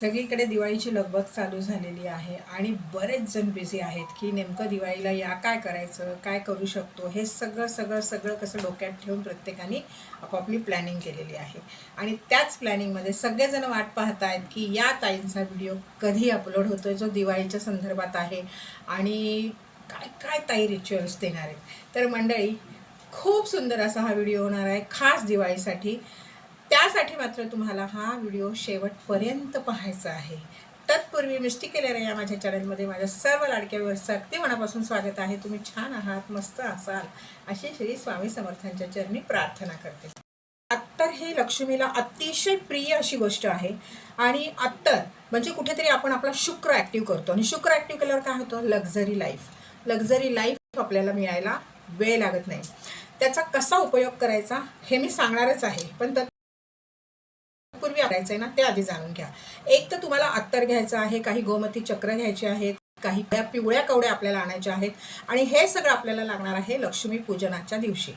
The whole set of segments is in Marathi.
सगळीकडे दिवाळीची लगबग चालू झालेली आहे आणि बरेच जण बिझी आहेत की नेमकं दिवाळीला या काय करायचं, काय करू शकतो, हे सगळं सगळं सगळं कसं डोक्यात ठेवून प्रत्येकाने आपापली प्लॅनिंग केलेली आहे. आणि त्याच प्लॅनिंगमध्ये सगळेजण वाट पाहत आहेत की या ताईंचा व्हिडिओ कधी अपलोड होतोय जो दिवाळीच्या संदर्भात आहे आणि काय काय ताई रिच्युअल्स देणार आहेत. तर मंडळी, खूप सुंदर असा हा व्हिडिओ होणार आहे खास दिवाळीसाठी. त्यासाठी मात्र तुम्हाला हा व्हिडिओ शेवटपर्यंत पाहायचा आहे. तत्पूर्वी मिस्टी केलेलं या माझ्या चॅनलमध्ये माझ्या सर्व लाडक्या व्ह्यूअर्सचं अगदी मनापासून स्वागत आहे. तुम्ही छान आहात, मस्त असाल अशी श्री स्वामी समर्थांच्या चरणी प्रार्थना करते. अत्तर हे लक्ष्मीला अतिशय प्रिय अशी गोष्ट आहे आणि अत्तर म्हणजे कुठेतरी आपण आपला शुक्र ॲक्टिव्ह करतो आणि शुक्र ॲक्टिव्ह केल्यावर काय होतं, लक्झरी लाईफ. लक्झरी लाईफ आपल्याला मिळायला वेळ लागत नाही. त्याचा कसा उपयोग करायचा हे मी सांगणारच आहे, पण पूर्वी करायचं आहे ना ते आधी जाणून घ्या. एक तर तुम्हाला अत्तर घ्यायचं आहे, काही गोमती चक्र घ्यायचे आहेत, काही पिवळ्या कवड्या आपल्याला आणायच्या आहेत आणि हे सगळं आपल्याला लागणार आहे लक्ष्मी पूजनाच्या दिवशी.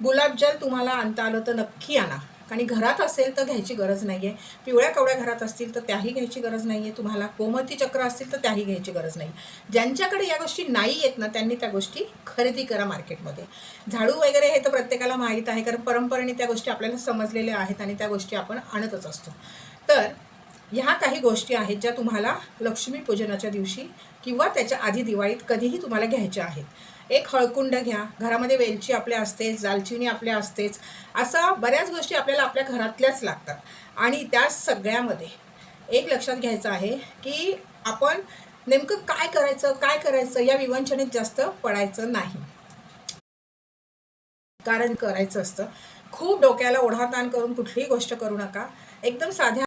गुलाबजल तुम्हाला आणता आलं तर नक्की आणा, आणि घरात असेल तर घ्यायची गरज नाही आहे. पिवळ्या कवड्या घरात असतील तर त्याही घ्यायची गरज नाही आहे तुम्हाला. गोमती चक्र असतील तर त्याही घ्यायची गरज नाही. ज्यांच्याकडे या गोष्टी नाही आहेत ना त्यांनी त्या गोष्टी खरेदी करा मार्केटमध्ये. झाडू वगैरे हे तर प्रत्येकाला माहीत आहे, कारण परंपरेने त्या गोष्टी आपल्याला समजलेल्या आहेत आणि त्या गोष्टी आपण आणतच असतो. तर ह्या काही गोष्टी आहेत ज्या तुम्हाला लक्ष्मी पूजनाच्या दिवशी किंवा त्याच्या आधी दिवाळीत कधीही तुम्हाला घ्यायच्या आहेत. एक हळकुंड घ्या, घरामध्ये वेलची आपल्या असतेच, दालचिनी आपल्या असतेच, असा बऱ्याच गोष्टी आपल्याला आपल्या घरातल्याच लागतात. आणि त्या सगळ्यामध्ये एक लक्षात घ्यायचं आहे की आपण नेमकं काय करायचं या विवंचनेत जास्त पडायचं नाही. कारण करायचं असतं. खूप डोक्याला ओढाताण करून कुठलीही गोष्ट करू नका. एकदम साध्या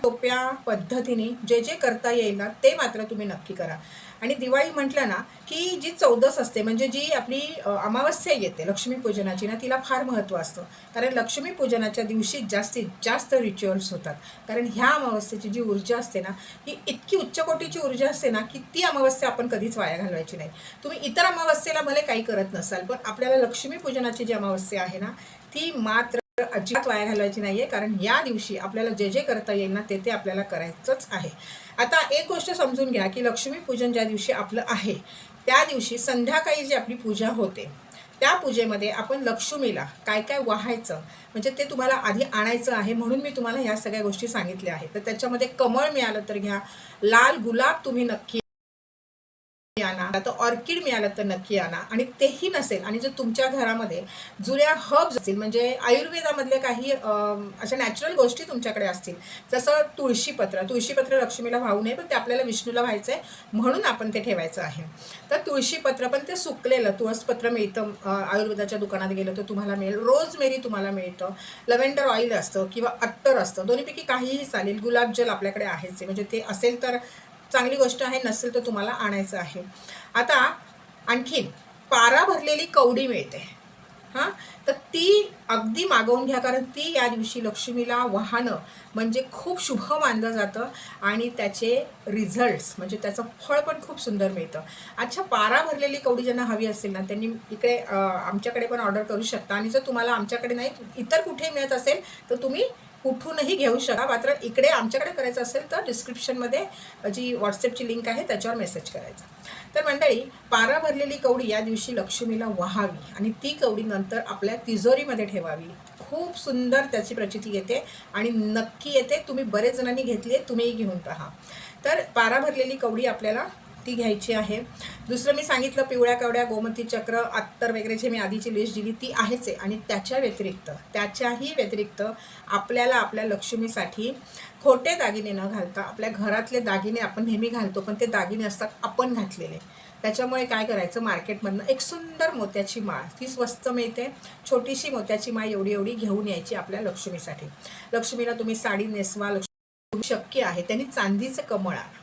सोप्या पद्धतीने जे जे करता येईल ना ते मात्र तुम्ही नक्की करा. आणि दिवाळी म्हटलं ना की जी चौदस असते, म्हणजे जी आपली अमावस्या येते लक्ष्मीपूजनाची ना, तिला फार महत्त्व असतं. कारण लक्ष्मीपूजनाच्या दिवशी जास्तीत जास्त रिच्युअल्स होतात. कारण ह्या अमावस्येची जी ऊर्जा असते ना, ही इतकी उच्च कोटीची ऊर्जा असते ना की ती अमावस्या आपण कधीच वाया घालवायची नाही. तुम्ही इतर अमावस्येला भले काही करत नसाल, पण आपल्याला लक्ष्मीपूजनाची जी अमावस्या आहे ना ती मात्र अजिबात वाया घालवायची नाही आहे. कारण या दिवशी आपल्याला जे जे करता येईल ना ते आपल्याला करायचंच आहे. आता एक गोष्ट समजून घ्या की लक्ष्मीपूजन ज्या दिवशी आपलं आहे त्या दिवशी संध्याकाळी जी आपली पूजा होते त्या पूजेमध्ये आपण लक्ष्मीला काय काय वाहायचं म्हणजे ते तुम्हाला आधी आणायचं आहे. म्हणून मी तुम्हाला ह्या सगळ्या गोष्टी सांगितल्या आहेत. तर त्याच्यामध्ये कमळ मिळालं तर घ्या, लाल गुलाब तुम्ही नक्की आणा, तर ऑर्किड मिळालं तर नक्की आणा. आणि तेही नसेल आणि जर तुमच्या घरामध्ये जुन्या हर्ब्स असतील, म्हणजे आयुर्वेदामधले काही अशा नॅचरल गोष्टी तुमच्याकडे असतील, जसं तुळशीपत्र लक्ष्मीला वाहू नये, पण ते आपल्याला विष्णूला व्हायचं आहे म्हणून आपण ते ठेवायचं आहे. तर तुळशीपत्र पण ते सुकलेलं तुळसपत्र मिळतं, आयुर्वेदाच्या दुकानात गेलं तर तुम्हाला मिळेल. रोजमेरी तुम्हाला मिळतं, लव्हेंडर ऑइल असतं किंवा अत्तर असतं, दोन्हीपैकी काहीही चालेल. गुलाबजल आपल्याकडे आहेच, म्हणजे ते असेल तर चांगली गोष्ट आहे, नसेल तर तुम्हाला आणायचं आहे. आता आणखीन पारा भरलेली कवडी मिळते, हां, तर ती अगदी मागवून घ्या. कारण ती या दिवशी लक्ष्मीला वाहनं म्हणजे खूप शुभ मानलं जातं आणि त्याचे रिझल्ट्स म्हणजे त्याचं फळ पण खूप सुंदर मिळतं. अच्छा, पारा भरलेली कवडी ज्यांना हवी असेल ना त्यांनी इकडे आमच्याकडे पण ऑर्डर करू शकता. आणि जर तुम्हाला आमच्याकडे नाही इतर कुठेही मिळत असेल तर तुम्ही कुठूनही घेऊ शकता. मात्र इकडे आमच्याकडे करायचं असेल तर डिस्क्रिप्शनमध्ये जी व्हॉट्सअपची लिंक आहे त्याच्यावर मेसेज करायचा. तर मंडळी, पारा भरलेली कवडी या दिवशी लक्ष्मीला वाहावी आणि ती कवडी नंतर आपल्या तिजोरीमध्ये ठेवावी. खूप सुंदर त्याची प्रचिती येते आणि नक्की येते. तुम्ही बरेच जणांनी घेतली आहे, तुम्हीही घेऊन पहा. तर पारा भरलेली कवडी आपल्याला ती घ्यायची आहे. दुसरं मी सांगितलं पिवळ्या कवड्या, गोमती चक्र, अत्तर वगैरे जे मी आधीची लिस्ट दिली ती आहेच आहे. आणि त्याच्याही व्यतिरिक्त आपल्याला आपल्या लक्ष्मीसाठी खोटे दागिने न घालता आपल्या घरातले दागिने आपण नेहमी घालतो, पण ते दागिने असतात आपण घातलेले. त्याच्यामुळे काय करायचं, मार्केटमधनं एक सुंदर मोत्याची माळ, ती स्वस्त मिळते, छोटीशी मोत्याची माळ एवढी एवढी घेऊन यायची आपल्या लक्ष्मीसाठी. लक्ष्मीला तुम्ही साडी नेसवा, लक्ष्मी शक्य आहे त्यांनी चांदीचं कमळ आणा.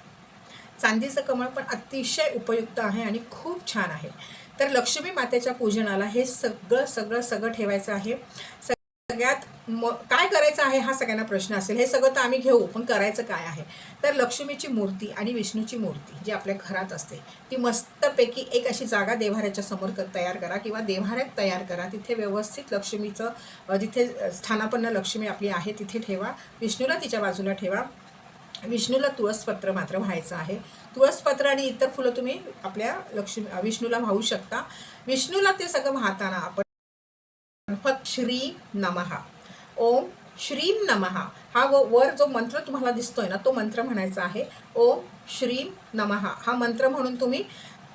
चांदीचं कमळ पण अतिशय उपयुक्त आहे आणि खूप छान आहे. तर लक्ष्मी मातेच्या पूजनाला हे सगळं सगळं सगळं ठेवायचं आहे. सगळ्यात काय करायचं आहे हा सगळ्यांना प्रश्न असेल. हे सगळं तर आम्ही घेऊ, पण करायचं काय आहे. तर लक्ष्मीची मूर्ती आणि विष्णूची मूर्ती जी आपल्या घरात असते ती मस्तपैकी एक अशी जागा देव्हाऱ्याच्या समोर तयार करा किंवा देव्हाऱ्यात तयार करा. तिथे व्यवस्थित लक्ष्मीचं जिथे स्थानापन्न लक्ष्मी आपली आहे तिथे ठेवा. विष्णूला तिच्या बाजूला ठेवा. विष्णूला तुळसपत्र मात्र व्हायचं आहे. तुळसपत्र आणि इतर फुलं तुम्ही आपल्या विष्णूला वाहू शकता. विष्णूला ते सगळं वाहताना आपण फक्त श्रीम नमः, ओम श्रीम नमः हा वर जो मंत्र तुम्हाला दिसतोय ना, तो मंत्र म्हणायचा आहे. ओम श्रीम नमः हा मंत्र म्हणून तुम्ही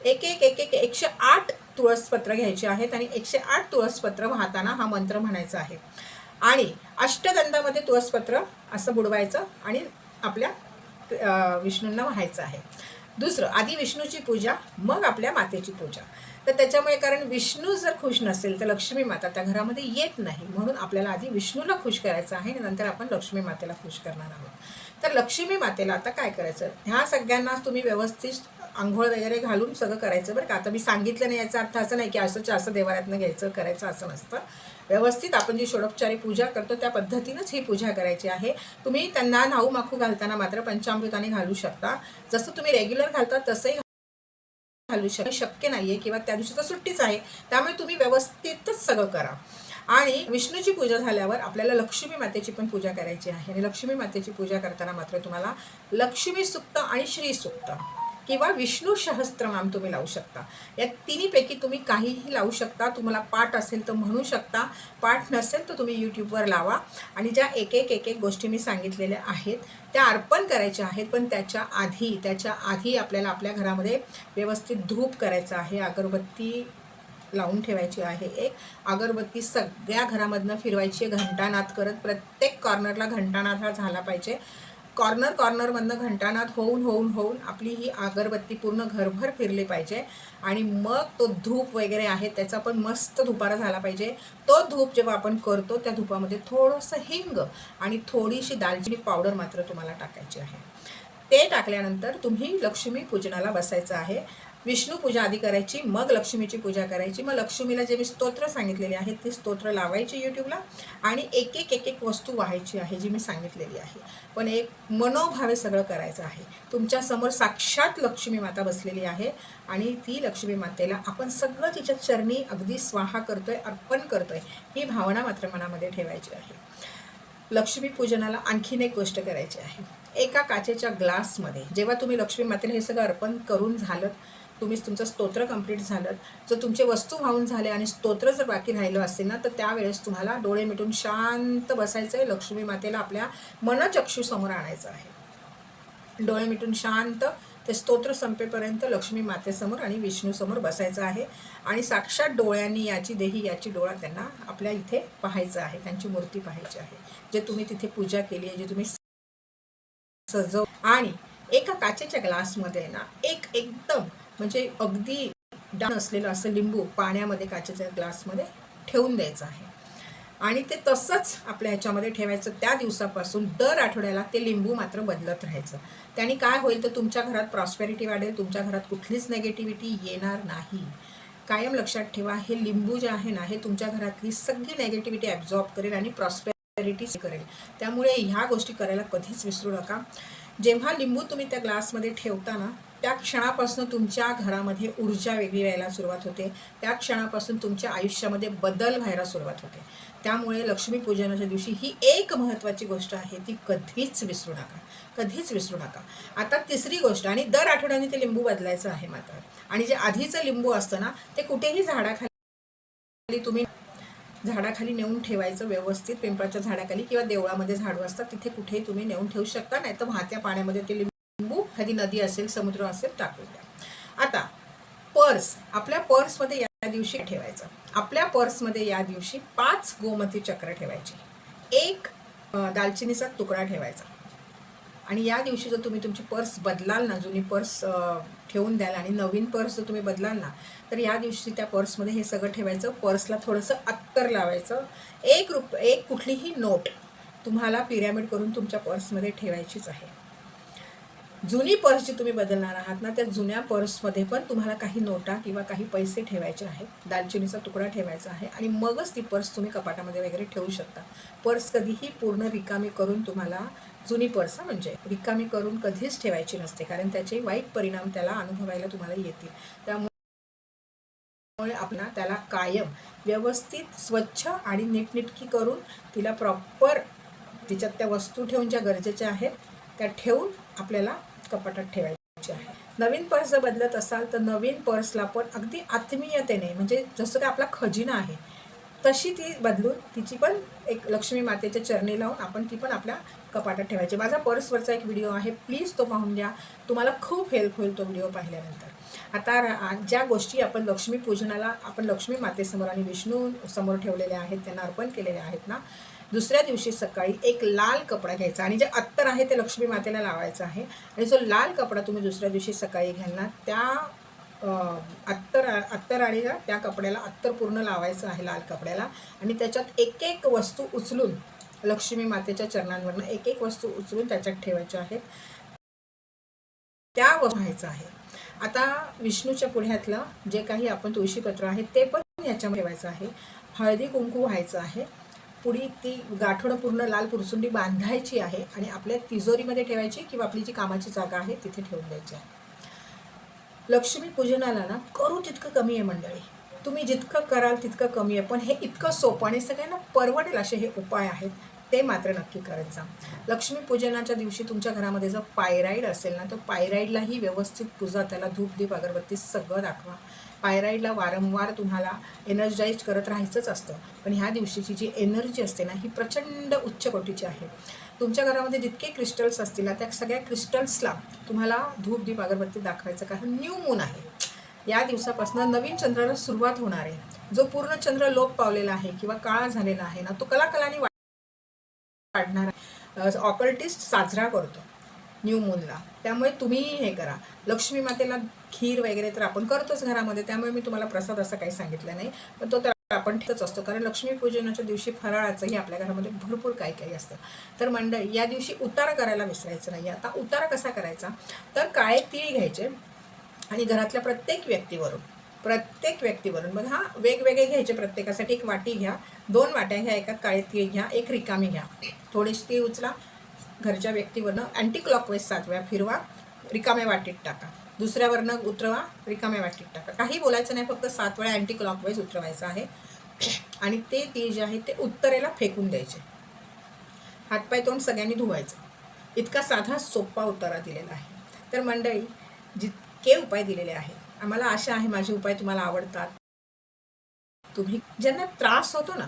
एक एक एक एक 108 तुळसपत्र घ्यायचे आहेत आणि 108 तुळसपत्र वाहताना हा मंत्र म्हणायचा आहे. आणि अष्टगंधामध्ये तुळसपत्र असं बुडवायचं आणि आपल्या विष्णूंना व्हायचं आहे. दुसरं, आधी विष्णूची पूजा, मग आपल्या मातेची पूजा. तर त्याच्यामुळे, कारण विष्णू जर खुश नसेल तर लक्ष्मी माता त्या घरामध्ये येत नाही. म्हणून आपल्याला आधी विष्णूला खुश करायचं आहे आणि नंतर आपण लक्ष्मी मातेला खुश करणार आहोत. तर लक्ष्मी मातेला आता काय करायचं, ह्या सगळ्यांना तुम्ही व्यवस्थित आंघोळ वगैरे घालून सगळं करायचं बरं का. आता मी सांगितलं नाही याचा अर्थ असं नाही की असं देवाऱ्यातनं घ्यायचं करायचं असं नसतं. व्यवस्थित आपण जी षोडोपचारी पूजा करतो त्या पद्धतीनंच ही पूजा करायची आहे. तुम्ही त्यांना न्हाऊ माखू घालताना मात्र पंचामृताने घालू शकता. जसं तुम्ही रेग्युलर घालता तसंही घालू शक्य नाहीये किंवा त्या दिवशी तर सुट्टीच आहे, त्यामुळे तुम्ही व्यवस्थितच सगळं करा. आणि विष्णूची पूजा झाल्यावर आपल्याला लक्ष्मी मातेची पण पूजा करायची आहे. आणि लक्ष्मी मातेची पूजा करताना मात्र तुम्हाला लक्ष्मी सुक्त आणि श्री सुक्त किंवा विष्णू सहस्त्रनाम तुम्ही लावू शकता. या तिन्हीपैकी तुम्ही काहीही लावू शकता. तुम्हाला पाठ असेल तर म्हणू शकता, पाठ नसेल तर तुम्ही यूट्यूबवर लावा. आणि ज्या एक एक गोष्टी मी सांगितलेल्या आहेत त्या अर्पण करायच्या आहेत. पण त्याच्या आधी आपल्याला आपल्या घरामध्ये व्यवस्थित धूप करायचं आहे. अगरबत्ती लावून ठेवायची आहे. एक अगरबत्ती सगळ्या घरामधनं फिरवायची आहे घंटानाद करत. प्रत्येक कॉर्नरला घंटानाद हा झाला पाहिजे. कॉर्नरमधनं घंटानाद होऊन आपली ही अगरबत्ती पूर्ण घरभर फिरली पाहिजे. आणि मग तो धूप वगैरे आहे त्याचा पण मस्त धुपारा झाला पाहिजे. तो धूप जेव्हा आपण करतो त्या धुपामध्ये थोडंसं हिंग आणि थोडीशी दालचिनी पावडर मात्र तुम्हाला टाकायची आहे. ते टाकल्यानंतर तुम्ही लक्ष्मी पूजनाला बसायचं आहे. विष्णू पूजा आधी करायची, मग लक्ष्मीची पूजा करायची. मग लक्ष्मीला जे मी स्तोत्र सांगितलेले आहेत ती स्तोत्र लावायची यूट्यूबला आणि एक एक वस्तू व्हायची आहे जी मी सांगितलेली आहे. पण एक मनोभावे सगळं करायचं आहे. तुमच्यासमोर साक्षात लक्ष्मी माता बसलेली आहे आणि ती लक्ष्मी मातेला आपण सगळं तिच्या चरणी अगदी स्वाहा करतोय, अर्पण करतोय, ही भावना मात्र मनामध्ये ठेवायची आहे. लक्ष्मी पूजनाला आणखीन एक गोष्ट करायची आहे. एका काचेच्या ग्लासमध्ये जेव्हा तुम्ही लक्ष्मी मातेला हे सगळं अर्पण करून झालं, तुम्ही तुमचं स्तोत्र कंप्लीट झालं, जर तुमचे वस्तू वाहून झाले आणि स्तोत्र जर बाकी राहिलं असेल ना, तर त्यावेळेस तुम्हाला डोळे मिटून शांत बसायचं आहे. लक्ष्मी मातेला आपल्या मनचक्षूसमोर आणायचं आहे. डोळे मिटून शांत ते स्तोत्र संपेपर्यंत लक्ष्मी मातेसमोर आणि विष्णूसमोर बसायचं आहे. आणि साक्षात डोळ्यांनी याची देही याची डोळा त्यांना आपल्या इथे पाहायचं आहे. त्यांची मूर्ती पाहायची आहे, जे तुम्ही तिथे पूजा केली आहे, जे तुम्ही सजव. आणि एका काचेच्या ग्लासमध्ये ना एकदम म्हणजे अगदी डान असलेलं असं लिंबू पाण्यामध्ये काचेच्या ग्लासमध्ये ठेवून द्यायचं आहे. आणि ते तसंच आपल्या ह्याच्यामध्ये ठेवायचं. त्या दिवसापासून दर आठवड्याला ते लिंबू मात्र बदलत राहायचं. त्याने काय होईल तर तुमच्या घरात प्रॉस्पेरिटी वाढेल, तुमच्या घरात कुठलीच नेगेटिव्हिटी येणार नाही. कायम लक्षात ठेवा, हे लिंबू जे आहे ना, हे तुमच्या घरातली सगळी नेगेटिव्हिटी ॲब्झॉर्ब करेल आणि प्रॉस्पेरिटी करेल. त्यामुळे ह्या गोष्टी करायला कधीच विसरू नका. जेव्हा लिंबू तुम्ही त्या ग्लासमध्ये ठेवता ना, त्या क्षणापासून तुमच्या घरामध्ये ऊर्जा वेगळी व्हायला सुरुवात होते. त्या क्षणापासून तुमच्या आयुष्यामध्ये बदल व्हायला सुरुवात होते. त्यामुळे लक्ष्मीपूजनाच्या दिवशी ही एक महत्त्वाची गोष्ट आहे, ती कधीच विसरू नका, कधीच विसरू नका. आता तिसरी गोष्ट, आणि दर आठवड्याने ते लिंबू बदलायचं आहे मात्र. आणि जे आधीचं लिंबू असतं ना, ते कुठेही झाडाखाली तुम्ही झाडाखाली नेऊन ठेवायचं व्यवस्थित. पिंपळाच्या झाडाखाली किंवा देवळामध्ये झाडू असतात तिथे कुठेही तुम्ही नेऊन ठेवू शकता. नाही तर वाहत्या पाण्यामध्ये ते लिंबू, कधी नदी असेल समुद्र असेल टाकून द्या. आता पर्स, आपल्या पर्समध्ये या दिवशी ठेवायचं. आपल्या पर्समध्ये या दिवशी 5 गोमती चक्र ठेवायची, 1 दालचिनीचा तुकडा ठेवायचा. आणि या दिवशी जर तुम्ही तुमची पर्स बदलाल ना, जुनी पर्स ठेवून द्याल आणि नवीन पर्स जर तुम्ही बदलाल ना, तर या दिवशी त्या पर्समध्ये हे सगळं ठेवायचं. पर्सला थोडंसं अत्तर लावायचं. 1 कुठलीही नोट तुम्हाला पिरॅमिड करून तुमच्या पर्समध्ये ठेवायचीच आहे. जुनी पर्स जी तुम्ही बदलणार आहात ना, त्या जुन्या पर्समध्ये पण तुम्हाला काही नोटा किंवा काही पैसे ठेवायचे आहेत, दालचिनीचा तुकडा ठेवायचा आहे. आणि मगच ती पर्स तुम्ही कपाटामध्ये वगैरे ठेवू शकता. पर्स कधीही पूर्ण रिकामी करून तुम्हाला, जुनी पर्स म्हणजे रिकामी करून कधीच ठेवायची नसते, कारण त्याचे वाईट परिणाम त्याला अनुभवायला तुम्हाला येतील. त्यामुळे आपण त्याला कायम व्यवस्थित स्वच्छ आणि नीटनेटकी करून तिला प्रॉपर तिच्यात त्या वस्तू ठेवून ज्या गरजेच्या आहेत त्या ठेवून आपल्याला कपाटात ठेवायची आहे. नवीन पर्स जर बदलत असाल तर नवीन पर्सला पण अगदी आत्मीयतेने, म्हणजे जसं काय आपला खजिना आहे तशी ती बदलून तिची पण एक लक्ष्मी मातेच्या चरणी लावून आपण ती पण आपल्या कपाटात ठेवायची. माझा पर्सवरचा एक व्हिडिओ आहे, प्लीज तो पाहून घ्या, तुम्हाला खूप हेल्प होईल तो व्हिडिओ पाहिल्यानंतर. आता ज्या गोष्टी आपण लक्ष्मीपूजनाला आपण लक्ष्मी मातेसमोर आणि विष्णू समोर ठेवलेल्या आहेत, त्यांना अर्पण केलेल्या आहेत ना, दुसऱ्या दिवशी सकाळी एक लाल कपडा घ्यायचा आणि जे अत्तर आहे ते लक्ष्मी मातेला लावायचं आहे. आणि जो लाल कपडा तुम्ही दुसऱ्या दिवशी सकाळी घ्याल ना, त्या अत्तर आणि त्या कपड्याला अत्तर पूर्ण लावायचं आहे लाल कपड्याला. आणि त्याच्यात एक एक वस्तू उचलून लक्ष्मी मातेच्या चरणांवरनं एक एक वस्तू उचलून त्याच्यात ठेवायच्या आहेत, त्या व्हायचं आहे. आता विष्णूच्या पुढ्यातलं जे काही आपण तुळशीपत्र आहे ते पण याच्यामध्ये ठेवायचं आहे. हळदी कुंकू व्हायचं आहे. पुढी ती गाठोडं पूर्ण लाल पुरसुंडी बांधायची आहे आणि आपल्या तिजोरीमध्ये ठेवायची किंवा आपली जी कामाची जागा आहे तिथे ठेवून द्यायची आहे. लक्ष्मी पूजनाला ना करू तितकं कमी आहे मंडळी, तुम्ही जितकं कराल तितकं कमी आहे, पण हे इतकं सोपं आणि सगळ्यांना परवडेल असे हे उपाय आहेत, ते मात्र नक्की करत जा. लक्ष्मी पूजनाच्या दिवशी तुमच्या घरामध्ये जर पायराईड असेल ना, तर पायराईडलाही व्यवस्थित पूजा, त्याला धूप अगरबत्ती सगळं दाखवा. पायराईडला वारंवार तुम्हाला एनर्जाइज करत राहायचंच असतं, पण ह्या दिवशीची जी एनर्जी असते ना ही प्रचंड उच्च कोटीची आहे. तुमच्या घरामध्ये जितके क्रिस्टल्स असतील ना त्या सगळ्या क्रिस्टल्सला तुम्हाला धूप अगरबत्ती दाखवायचं, कारण न्यू मून आहे. या दिवसापासून नवीन चंद्राला सुरुवात होणार आहे. जो पूर्ण चंद्र लोप पावलेला आहे किंवा काळा झालेला आहे ना, तो कलाकलाने वाढणार आहे. ऑकल्टिस्ट साजरा करतो न्यू मूनला, त्यामुळे तुम्हीही हे करा. लक्ष्मी मातेला खीर वगैरे तर आपण करतोच घरामध्ये, त्यामुळे मी तुम्हाला प्रसाद असं काही सांगितलं नाही, पण तो तर आपण ठेवत असतो, कारण लक्ष्मीपूजनाच्या दिवशी फराळाचंही आपल्या घरामध्ये भरपूर काही असतं. तर मंडळी, या दिवशी उतारा करायला विसरायचं नाही. आता उतारा कसा करायचा, तर काळे तीळ घ्यायचे आणि घरातल्या प्रत्येक व्यक्तीवरून मग हा वेगवेगळे घ्यायचे. प्रत्येकासाठी एक वाटी घ्या, 2 वाट्या घ्या, एका काळे तीळ घ्या, एक रिकामी घ्या. थोडीशी तीळ उचला, घरच्या व्यक्तीवरनं अँटी क्लॉकवाईज 7 वेळा फिरवा, रिकाम्या वाटीत टाका. दुसऱ्यावरनं उतरवा, रिकाम्या वाटीत टाका. काही बोलायचं नाही, फक्त 7 वेळा अँटी क्लॉकवाईज उतरवायचं आहे. आणि ते तीळ जे आहे ते उत्तरेला फेकून द्यायचे. हातपाय तोंड सगळ्यांनी धुवायचं. इतका साधा सोपा उतारा दिलेला आहे. तर मंडळी, जितके उपाय दिलेले आहेत, आम्हाला आशा आहे माझे उपाय तुम्हाला आवडतात. तुम्ही ज्यांना त्रास होतो ना,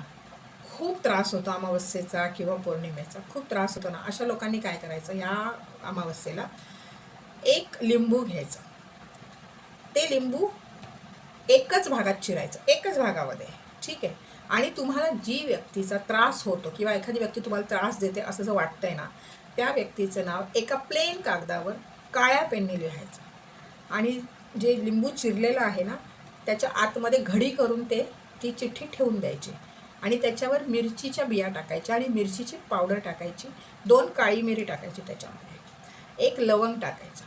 खूप त्रास होतो अमावस्येचा किंवा पौर्णिमेचा, खूप त्रास होतो ना, अशा लोकांनी काय करायचं, या अमावस्येला एक लिंबू घ्यायचं. ते लिंबू एकच भागात चिरायचं, एकच भागामध्ये, ठीक आहे. आणि तुम्हाला जी व्यक्तीचा त्रास होतो किंवा एखादी व्यक्ती तुम्हाला त्रास देते असं जर वाटतंय ना, त्या व्यक्तीचं नाव एका प्लेन कागदावर काळ्या पेनने लिहायचं आणि जे लिंबू चिरलेलं आहे ना त्याच्या आतमध्ये घडी करून ती चिठ्ठी ठेवून द्यायची आणि त्याच्यावर मिरचीच्या बिया टाकायच्या आणि मिरचीची पावडर टाकायची, 2 काळी मिरी टाकायची त्याच्यामध्ये, 1 लवंग टाकायचं,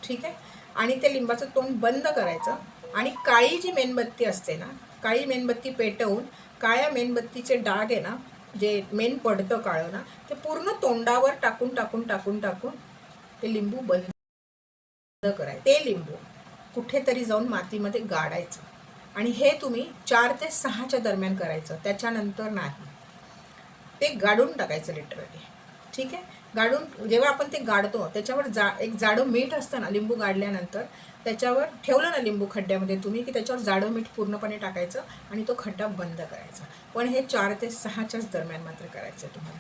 ठीक आहे. आणि ते लिंबाचं तोंड बंद करायचं आणि काळी जी मेणबत्ती असते ना, काळी मेणबत्ती पेटवून काळ्या मेणबत्तीचे डाग आहे ना, जे मेण पडतं काळं ना, ते पूर्ण तोंडावर टाकून ते लिंबू बंद करायचं. ते लिंबू कुठेतरी जाऊन मातीमध्ये गाडायचं आणि हे तुम्ही 4 ते 6च्या दरम्यान करायचं, त्याच्यानंतर नाही. ते गाडून टाकायचं लिटरली, ठीक आहे. गाडून जेव्हा आपण ते गाडतो त्याच्यावर एक जाडं मीठ असतं ना, लिंबू गाडल्यानंतर त्याच्यावर ठेवलं ना लिंबू खड्ड्यामध्ये तुम्ही, की त्याच्यावर जाडं मीठ पूर्णपणे टाकायचं आणि तो खड्डा बंद करायचा. पण हे 4 ते 6च्याच दरम्यान मात्र करायचं तुम्हाला.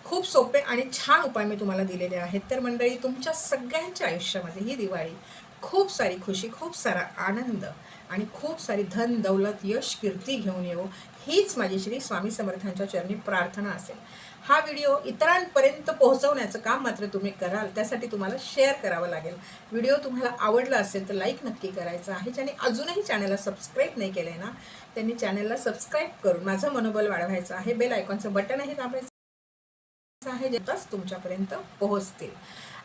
खूप सोपे आणि छान उपाय मी तुम्हाला दिलेले आहेत. तर मंडळी, तुमच्या सगळ्यांच्या आयुष्यामध्ये ही दिवाळी खूप सारी खुशी, खूप सारा आनंद आणि खूप सारी धन दौलत यश कीर्ती घेऊन येऊ, हीच माझी श्री स्वामी समर्थांच्या चरणी प्रार्थना असेल. हा व्हिडिओ इतरांपर्यंत पोहोचवण्याचं काम मात्र तुम्ही कराल, त्यासाठी तुम्हाला शेअर करावं लागेल. व्हिडिओ तुम्हाला आवडला असेल तर लाईक नक्की करायचं आहे. ज्यांनी अजूनही चॅनलला सबस्क्राईब नाही केलं आहे ना, त्यांनी चॅनलला सबस्क्राईब करून माझं मनोबल वाढवायचं आहे. बेल आयकॉनचं बटनही दाबायचं आहे, जेव्हाच तुमच्यापर्यंत पोहोचतील.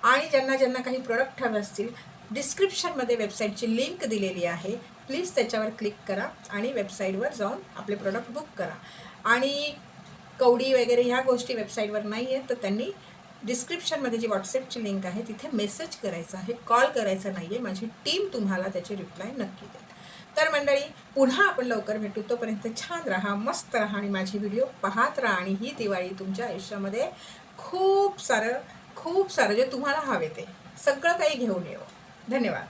आणि ज्यांना काही प्रोडक्ट हवे असतील, डिस्क्रिप्शनमध्ये वेबसाईटची लिंक दिलेली आहे, प्लीज त्याच्यावर क्लिक करा आणि वेबसाईटवर जाऊन आपले प्रोडक्ट बुक करा. आणि कवडी वगैरे ह्या गोष्टी वेबसाईटवर नाही आहेत, तर त्यांनी डिस्क्रिप्शनमध्ये जी व्हॉट्सॲपची लिंक आहे तिथे मेसेज करायचा आहे, कॉल करायचा नाही आहे. माझी टीम तुम्हाला त्याची रिप्लाय नक्की देईल. तर मंडळी, पुन्हा आपण लवकर भेटू. तोपर्यंत छान राहा, मस्त राहा आणि माझी व्हिडिओ पाहत राहा. आणि ही दिवाळी तुमच्या आयुष्यामध्ये खूप सारं खूप सारं जे तुम्हाला हवे ते सगळं काही घेऊन येऊ. धन्यवाद.